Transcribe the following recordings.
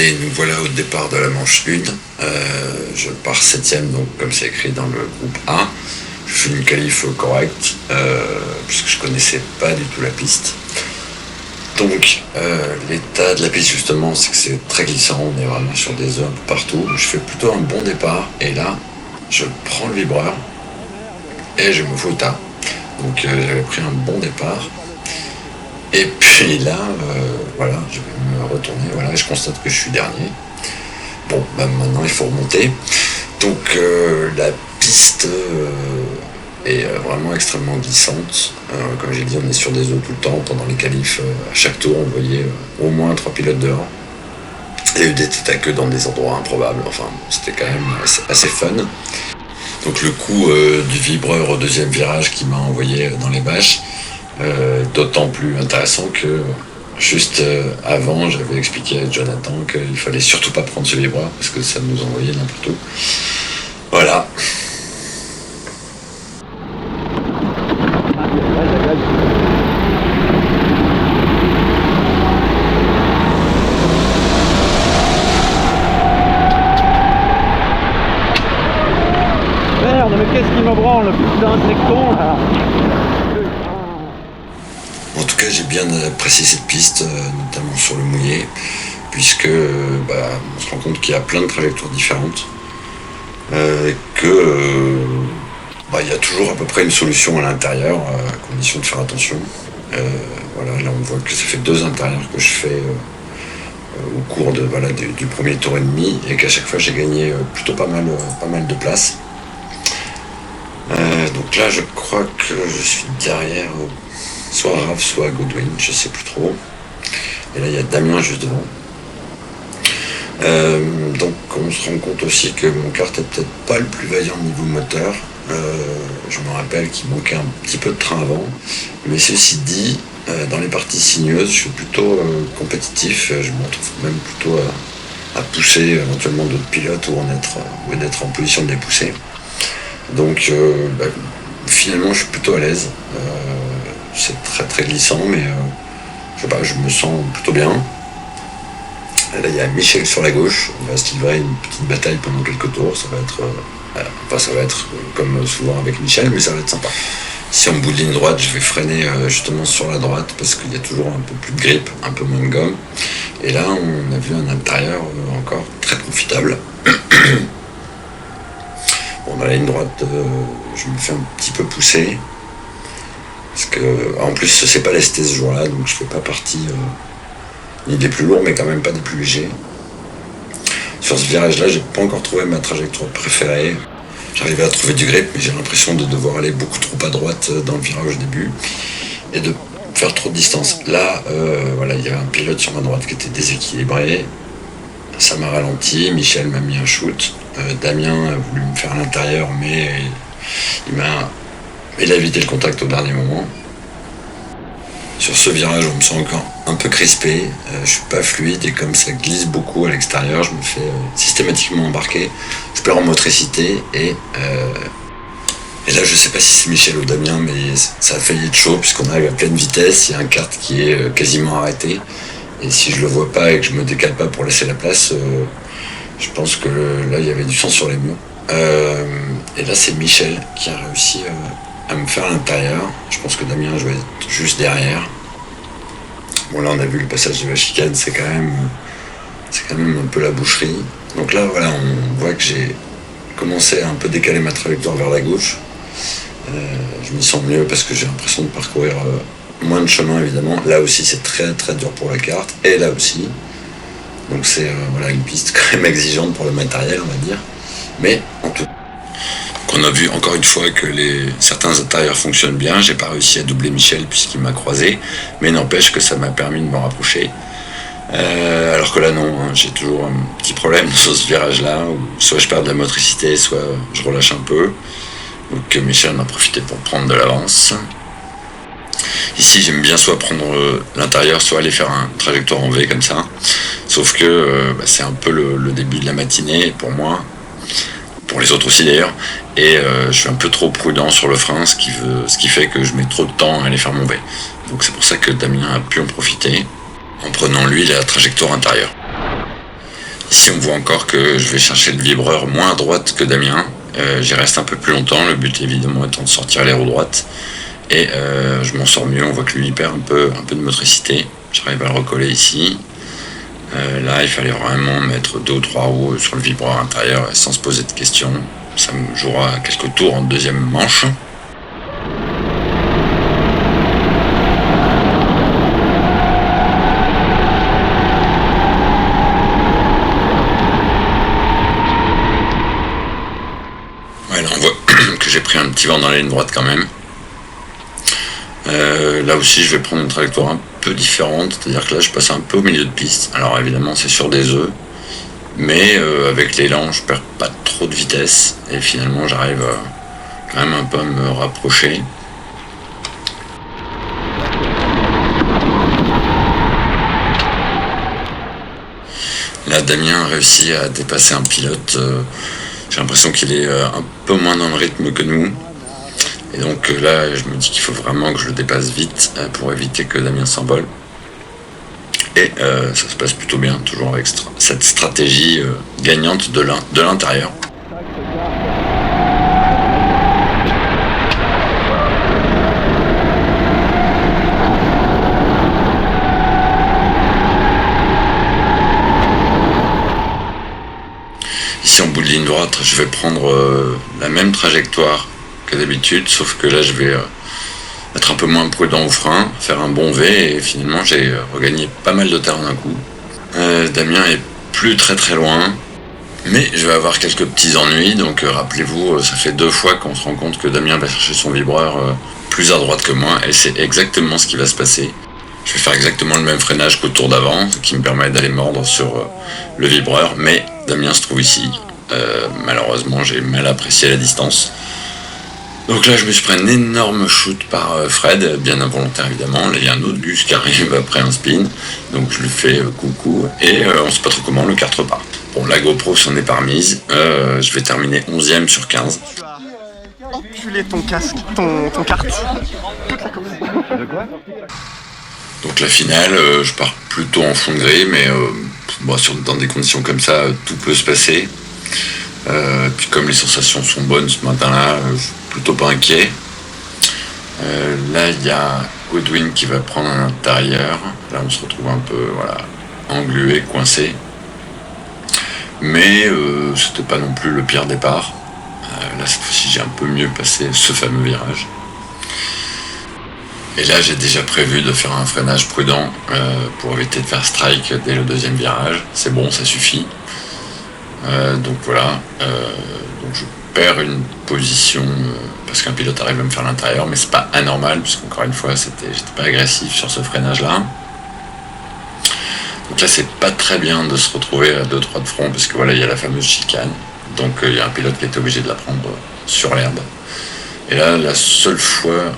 Et nous voilà au départ de la manche 1. Je pars 7ème, donc comme c'est écrit dans le groupe A. Je fais une qualif correcte, puisque je connaissais pas du tout la piste. Donc l'état de la piste justement, c'est que c'est très glissant, on est vraiment sur des œufs un peu partout. Je fais plutôt un bon départ, et là, je prends le vibreur, et je me fous au tas. Donc j'avais pris un bon départ. Et puis là, voilà, je vais me retourner, voilà, et je constate que je suis dernier. Bon, maintenant il faut remonter. Donc la piste est vraiment extrêmement glissante. Comme j'ai dit, on est sur des eaux tout le temps. Pendant les qualifs, à chaque tour, on voyait au moins 3 pilotes dehors. Il y a eu des têtes à queue dans des endroits improbables. Enfin, c'était quand même assez fun. Donc le coup du vibreur au deuxième virage qui m'a envoyé dans les bâches, d'autant plus intéressant que juste avant, j'avais expliqué à Jonathan qu'il fallait surtout pas prendre ce vibreur parce que ça nous envoyait n'importe où. Voilà. Merde, mais qu'est-ce qui me branle, putain de necton là. En tout cas, j'ai bien apprécié cette piste, notamment sur le mouillé, puisque on se rend compte qu'il y a plein de trajectoires différentes, il y a toujours à peu près une solution à l'intérieur, à condition de faire attention. Voilà, là on voit que ça fait 2 intérieurs que je fais au cours du premier tour et demi, et qu'à chaque fois j'ai gagné plutôt pas mal de place. Donc là, je crois que je suis derrière soit Raph, soit Godwin, je sais plus trop. Et là, il y a Damien juste devant. Donc on se rend compte aussi que mon kart est peut-être pas le plus vaillant niveau moteur. Je me rappelle qu'il manquait un petit peu de train avant. Mais ceci dit, dans les parties sinueuses, je suis plutôt compétitif. Je me retrouve même plutôt à pousser éventuellement d'autres pilotes ou d'être en position de les pousser. Donc finalement, je suis plutôt à l'aise. C'est très très glissant, mais je me sens plutôt bien. Là, il y a Michel sur la gauche. On va se livrer une petite bataille pendant quelques tours. Ça va être comme souvent avec Michel, mais ça va être sympa. Si en bout de ligne droite, je vais freiner justement sur la droite parce qu'il y a toujours un peu plus de grip, un peu moins de gomme. Et là, on a vu un intérieur encore très profitable. Bon, dans la ligne droite, je me fais un petit peu pousser. Parce que, en plus, c'est pas lesté ce jour-là, donc je fais pas partie ni des plus lourds, mais quand même pas des plus légers. Sur ce virage-là, j'ai pas encore trouvé ma trajectoire préférée. J'arrivais à trouver du grip, mais j'ai l'impression de devoir aller beaucoup trop à droite dans le virage au début et de faire trop de distance. Là, il y avait un pilote sur ma droite qui était déséquilibré. Ça m'a ralenti. Michel m'a mis un shoot. Damien a voulu me faire à l'intérieur, mais il a évité le contact au dernier moment. Sur ce virage, on me sent encore un peu crispé. Je suis pas fluide et comme ça glisse beaucoup à l'extérieur, je me fais systématiquement embarquer. Je perds en motricité et là, je sais pas si c'est Michel ou Damien, mais ça a failli être chaud puisqu'on arrive à pleine vitesse. Il y a un kart qui est quasiment arrêté. Et si je le vois pas et que je me décale pas pour laisser la place, je pense que là, il y avait du sang sur les murs. Et là, c'est Michel qui a réussi à me faire à l'intérieur. Je pense que Damien jouait juste derrière. Bon, là, on a vu le passage de la chicane, c'est quand même un peu la boucherie. Donc là, voilà, on voit que j'ai commencé à un peu décaler ma trajectoire vers la gauche. Je m'y sens mieux parce que j'ai l'impression de parcourir moins de chemin, évidemment. Là aussi, c'est très très dur pour la carte. Et là aussi. Donc c'est une piste quand même exigeante pour le matériel, on va dire. Mais en tout cas, on a vu encore une fois que certains intérieurs fonctionnent bien. J'ai pas réussi à doubler Michel puisqu'il m'a croisé, mais n'empêche que ça m'a permis de me rapprocher. Alors que là non, j'ai toujours un petit problème sur ce virage-là, où soit je perds de la motricité, soit je relâche un peu. Donc Michel m'a profité pour prendre de l'avance. Ici, j'aime bien soit prendre l'intérieur, soit aller faire une trajectoire en V comme ça. Sauf que c'est un peu le début de la matinée pour moi, pour les autres aussi d'ailleurs, et je suis un peu trop prudent sur le frein, ce qui fait que je mets trop de temps à aller faire mon V. Donc c'est pour ça que Damien a pu en profiter, en prenant lui la trajectoire intérieure. Ici on voit encore que je vais chercher le vibreur moins à droite que Damien. J'y reste un peu plus longtemps, le but évidemment étant de sortir les roues droites. Et je m'en sors mieux, on voit que lui il perd un peu de motricité. J'arrive à le recoller ici. Là il fallait vraiment mettre 2 ou 3 roues sur le vibreur intérieur sans se poser de questions. Ça me jouera quelques tours en deuxième manche. Ouais, là on voit que j'ai pris un petit vent dans la ligne droite quand même. Là aussi je vais prendre une trajectoire un peu différente, c'est-à-dire que là je passe un peu au milieu de piste. Alors évidemment c'est sur des œufs, mais avec l'élan je perds pas trop de vitesse et finalement j'arrive quand même un peu à me rapprocher. Là Damien a réussi à dépasser un pilote, j'ai l'impression qu'il est un peu moins dans le rythme que nous. Et donc là, je me dis qu'il faut vraiment que je le dépasse vite pour éviter que Damien s'envole. Et ça se passe plutôt bien, toujours avec cette stratégie gagnante de l'intérieur. Ici en bout de ligne droite, je vais prendre la même trajectoire que d'habitude, sauf que là je vais être un peu moins prudent au frein, faire un bon V et finalement j'ai regagné pas mal de terre d'un coup. Damien est plus très loin, mais je vais avoir quelques petits ennuis, donc rappelez-vous, ça fait 2 fois qu'on se rend compte que Damien va chercher son vibreur plus à droite que moi et c'est exactement ce qui va se passer. Je vais faire exactement le même freinage qu'au tour d'avant, ce qui me permet d'aller mordre sur le vibreur, mais Damien se trouve ici. Malheureusement j'ai mal apprécié la distance. Donc là je me suis pris un énorme shoot par Fred, bien involontaire évidemment. Là il y a un autre Gus qui arrive après un spin, donc je lui fais coucou et on sait pas trop comment le kart repart. Bon, la GoPro s'en est pas remise, je vais terminer 11ème sur 15. Enculé ton casque, ton kart. De quoi? Donc la finale, je pars plutôt en fond de grille, mais dans des conditions comme ça, tout peut se passer. Puis comme les sensations sont bonnes ce matin-là, je suis plutôt pas inquiet. Là, il y a Goodwin qui va prendre un intérieur. Là, on se retrouve un peu englué, coincé. Mais c'était pas non plus le pire départ. Là, cette fois-ci, j'ai un peu mieux passé ce fameux virage. Et là, j'ai déjà prévu de faire un freinage prudent pour éviter de faire strike dès le deuxième virage. C'est bon, ça suffit. Donc voilà, donc je perds une position parce qu'un pilote arrive à me faire l'intérieur, mais c'est pas anormal puisqu'encore une fois j'étais pas agressif sur ce freinage là. Donc là c'est pas très bien de se retrouver à 2-3 de front parce que voilà il y a la fameuse chicane, donc il y a un pilote qui était obligé de la prendre sur l'herbe. Et là la seule fois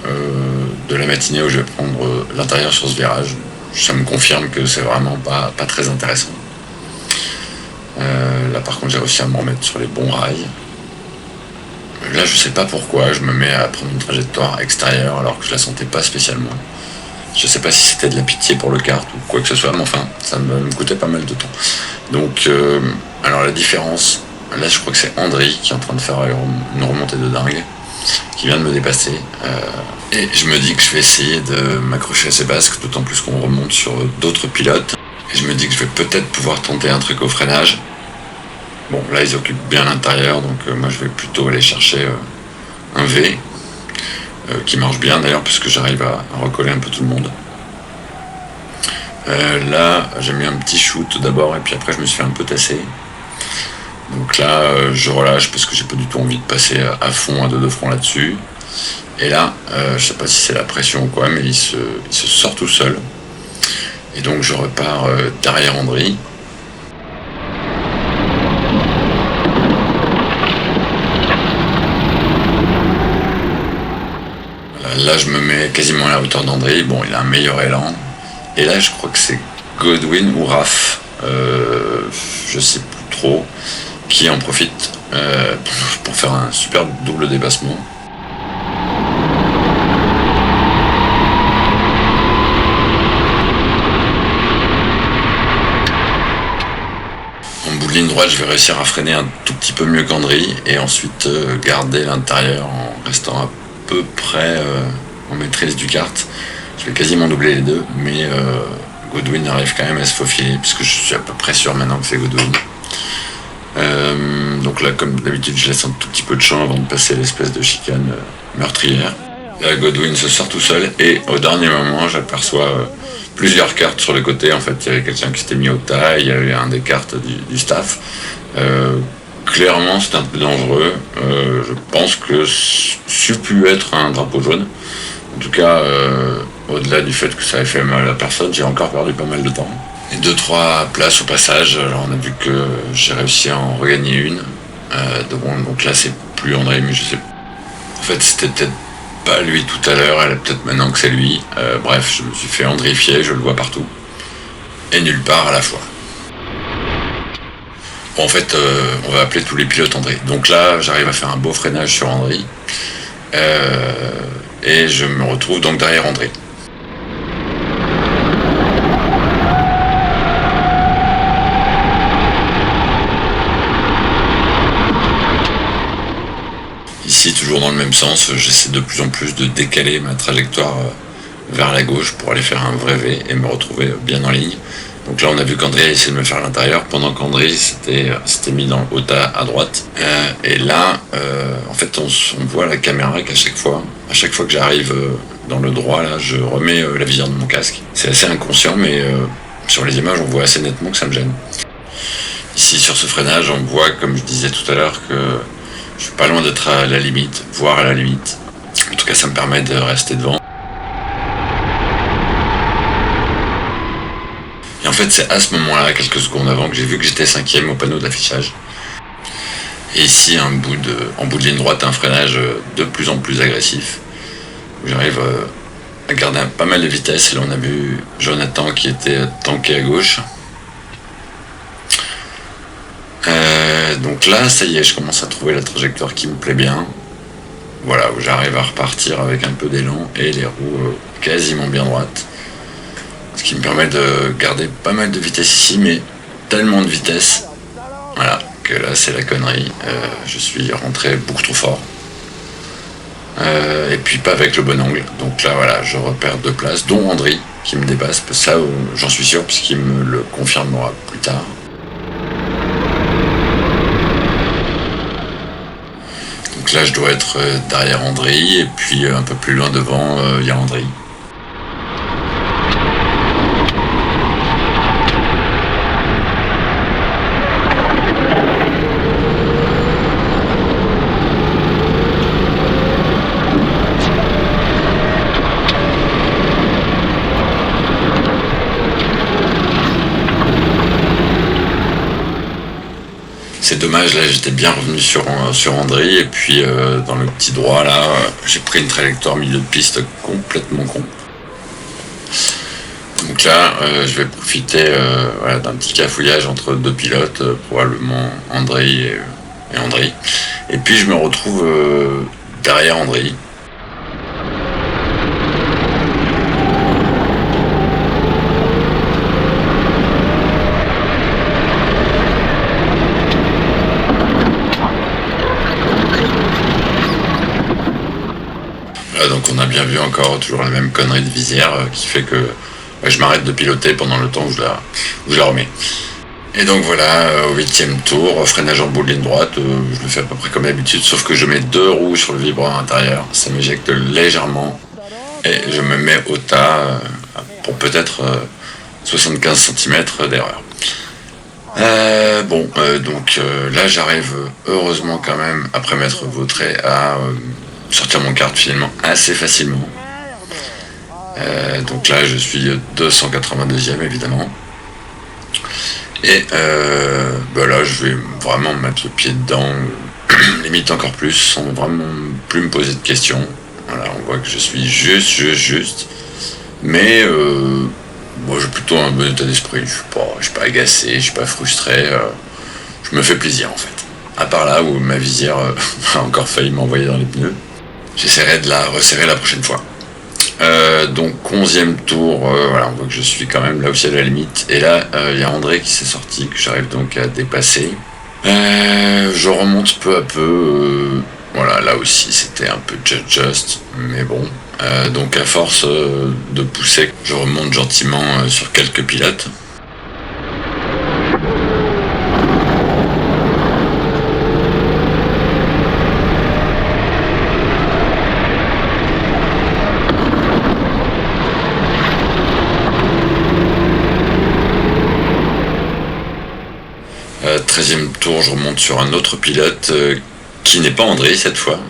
de la matinée où je vais prendre l'intérieur sur ce virage, ça me confirme que c'est vraiment pas très intéressant. Là par contre j'ai réussi à me remettre sur les bons rails. Là je sais pas pourquoi je me mets à prendre une trajectoire extérieure alors que je la sentais pas spécialement. Je sais pas si c'était de la pitié pour le kart ou quoi que ce soit, mais enfin ça me coûtait pas mal de temps. Donc alors la différence, là je crois que c'est Andri qui est en train de faire une remontée de dingue, qui vient de me dépasser. Et je me dis que je vais essayer de m'accrocher à ces basques, d'autant plus qu'on remonte sur d'autres pilotes. Et je me dis que je vais peut-être pouvoir tenter un truc au freinage. Bon, là, ils occupent bien l'intérieur, donc moi, je vais plutôt aller chercher un V, qui marche bien d'ailleurs, puisque j'arrive à recoller un peu tout le monde. Là, j'ai mis un petit shoot d'abord, et puis après, je me suis fait un peu tasser. Donc là, je relâche, parce que j'ai pas du tout envie de passer à fond, à 2 de front là-dessus. Et là, je sais pas si c'est la pression ou quoi, mais il se sort tout seul. Et donc je repars derrière Andri. Là je me mets quasiment à la hauteur d'Andri. Bon, il a un meilleur élan. Et là je crois que c'est Goodwin ou Raph, je sais plus trop, qui en profite pour faire un super double dépassement. ligne droite, je vais réussir à freiner un tout petit peu mieux qu'Andry et ensuite garder l'intérieur en restant à peu près en maîtrise du kart. Je vais quasiment doubler les deux, mais Godwin arrive quand même à se faufiler, puisque je suis à peu près sûr maintenant que c'est Godwin. Donc là, comme d'habitude, je laisse un tout petit peu de champ avant de passer l'espèce de chicane meurtrière. Là, Godwin se sort tout seul et au dernier moment, j'aperçois plusieurs cartes sur le côté. En fait, il y avait quelqu'un qui s'était mis au tas, il y avait un des cartes du staff. Clairement, c'était un peu dangereux. Je pense que ça pu être un drapeau jaune. En tout cas, au-delà du fait que ça avait fait mal à personne, j'ai encore perdu pas mal de temps. Et 2-3 places au passage, alors on a vu que j'ai réussi à en regagner une. Donc là, c'est plus André, mais je sais pas. En fait, c'était peut-être pas lui tout à l'heure, elle est peut-être maintenant que c'est lui. Bref, je me suis fait andrifier, je le vois partout. Et nulle part à la fois. Bon, en fait, on va appeler tous les pilotes André. Donc là, j'arrive à faire un beau freinage sur André. Et je me retrouve donc derrière André. Ici, toujours dans le même sens, j'essaie de plus en plus de décaler ma trajectoire vers la gauche pour aller faire un vrai V et me retrouver bien en ligne. Donc là, on a vu qu'André a essayé de me faire à l'intérieur, pendant qu'André s'était mis dans le haut tas à droite. Et là, en fait, on voit à la caméra qu'à chaque fois que j'arrive dans le droit, là, je remets la visière de mon casque. C'est assez inconscient, mais sur les images, on voit assez nettement que ça me gêne. Ici, sur ce freinage, on voit, comme je disais tout à l'heure, que je suis pas loin d'être à la limite, voire à la limite. En tout cas, ça me permet de rester devant. Et en fait, c'est à ce moment-là, quelques secondes avant, que j'ai vu que j'étais 5e au panneau d'affichage. Et ici, en bout de ligne droite, un freinage de plus en plus agressif, où j'arrive à garder pas mal de vitesse. Et là, on a vu Jonathan qui était tanké à gauche. Donc là, ça y est, je commence à trouver la trajectoire qui me plaît bien. Voilà, où j'arrive à repartir avec un peu d'élan et les roues quasiment bien droites. Ce qui me permet de garder pas mal de vitesse ici, mais tellement de vitesse, voilà, que là c'est la connerie. Je suis rentré beaucoup trop fort. Et puis pas avec le bon angle. Donc là, voilà, je repère 2 places, dont André qui me dépasse. Ça, j'en suis sûr, puisqu'il me le confirmera plus tard. Donc là, je dois être derrière André, et puis un peu plus loin devant, il y a André. C'est dommage, là j'étais bien revenu sur André, et puis dans le petit droit là, j'ai pris une trajectoire milieu de piste complètement con. Donc là, je vais profiter voilà, d'un petit cafouillage entre 2 pilotes, probablement André et André. Et puis je me retrouve derrière André. Donc on a bien vu encore toujours la même connerie de visière qui fait que je m'arrête de piloter pendant le temps où je la remets. Et donc voilà, au 8e tour, freinage en bout de ligne droite, je le fais à peu près comme d'habitude, sauf que je mets 2 roues sur le vibreur à l'intérieur, ça m'éjecte légèrement et je me mets au tas pour peut-être 75 cm d'erreur. Donc là j'arrive heureusement quand même, après m'être vautré, à sortir mon kart finalement assez facilement. Donc là je suis 282e évidemment. Et là je vais vraiment mettre le pied dedans, limite encore plus, sans vraiment plus me poser de questions. Voilà, on voit que je suis juste. Mais moi j'ai plutôt un bon état d'esprit, je suis pas agacé, je suis pas frustré, je me fais plaisir en fait. À part là où ma visière a encore failli m'envoyer dans les pneus. J'essaierai de la resserrer la prochaine fois. Donc 11e tour, voilà, on voit que je suis quand même là aussi à la limite. Et là, il y a André qui s'est sorti, que j'arrive donc à dépasser. Je remonte peu à peu. Voilà, là aussi c'était un peu just, mais bon. Donc à force de pousser, je remonte gentiment sur quelques pilotes. Euh, 13e tour, je remonte sur un autre pilote qui n'est pas André cette fois.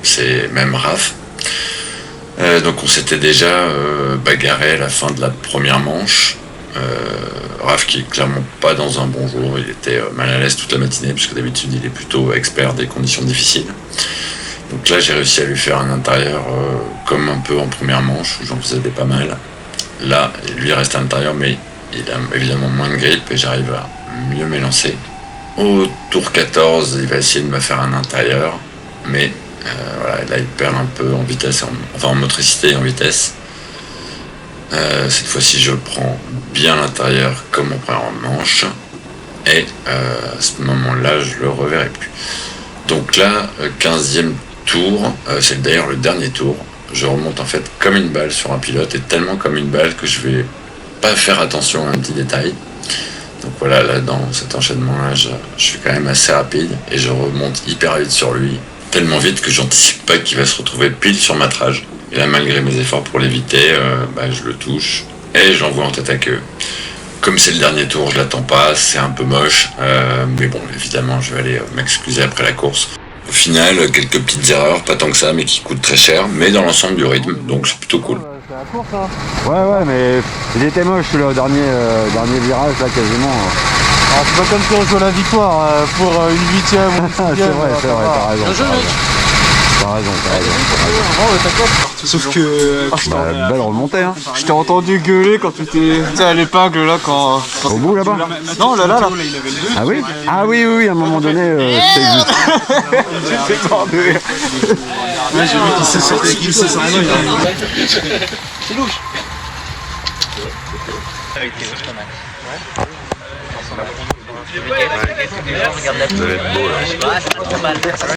C'est même Raph. Donc on s'était déjà bagarré à la fin de la première manche. Raph qui est clairement pas dans un bon jour, il était mal à l'aise toute la matinée, puisque d'habitude il est plutôt expert des conditions difficiles. Donc là j'ai réussi à lui faire un intérieur comme un peu en première manche, où j'en faisais des pas mal. Là, lui reste à l'intérieur, mais il a évidemment moins de grip et j'arrive à mieux m'élancer. Au tour 14, il va essayer de me faire un intérieur, mais voilà, là il perd un peu en vitesse, en motricité et en vitesse. Cette fois-ci je prends bien l'intérieur comme en première manche, et à ce moment-là je le reverrai plus. Donc là, 15e tour, c'est d'ailleurs le dernier tour, je remonte en fait comme une balle sur un pilote, et tellement comme une balle que je vais pas faire attention à un petit détail. Donc voilà, là dans cet enchaînement-là, je suis quand même assez rapide et je remonte hyper vite sur lui, tellement vite que j'anticipe pas qu'il va se retrouver pile sur ma trage. Et là, malgré mes efforts pour l'éviter, je le touche et j'envoie en tête à queue. Comme c'est le dernier tour, je l'attends pas, c'est un peu moche, mais bon, évidemment, je vais aller m'excuser après la course. Au final, quelques petites erreurs, pas tant que ça, mais qui coûtent très cher, mais dans l'ensemble du rythme, donc c'est plutôt cool. C'est la course, hein. Ouais, mais il était moche celui-là au dernier virage, là, quasiment. Alors, c'est pas comme si on jouait la victoire pour une 8e ou une 6e. C'est vrai, t'as raison. T'as raison. Sauf que Belle remontée, hein. je t'ai entendu gueuler quand tu étais à l'épingle là quand. Au bout là-bas. Non, là. Ah oui? Ah oui, à un moment donné, c'était juste. J'étais mort de rire. Ouais, j'ai vu qu'il s'est sorti, C'est louche. Regarde la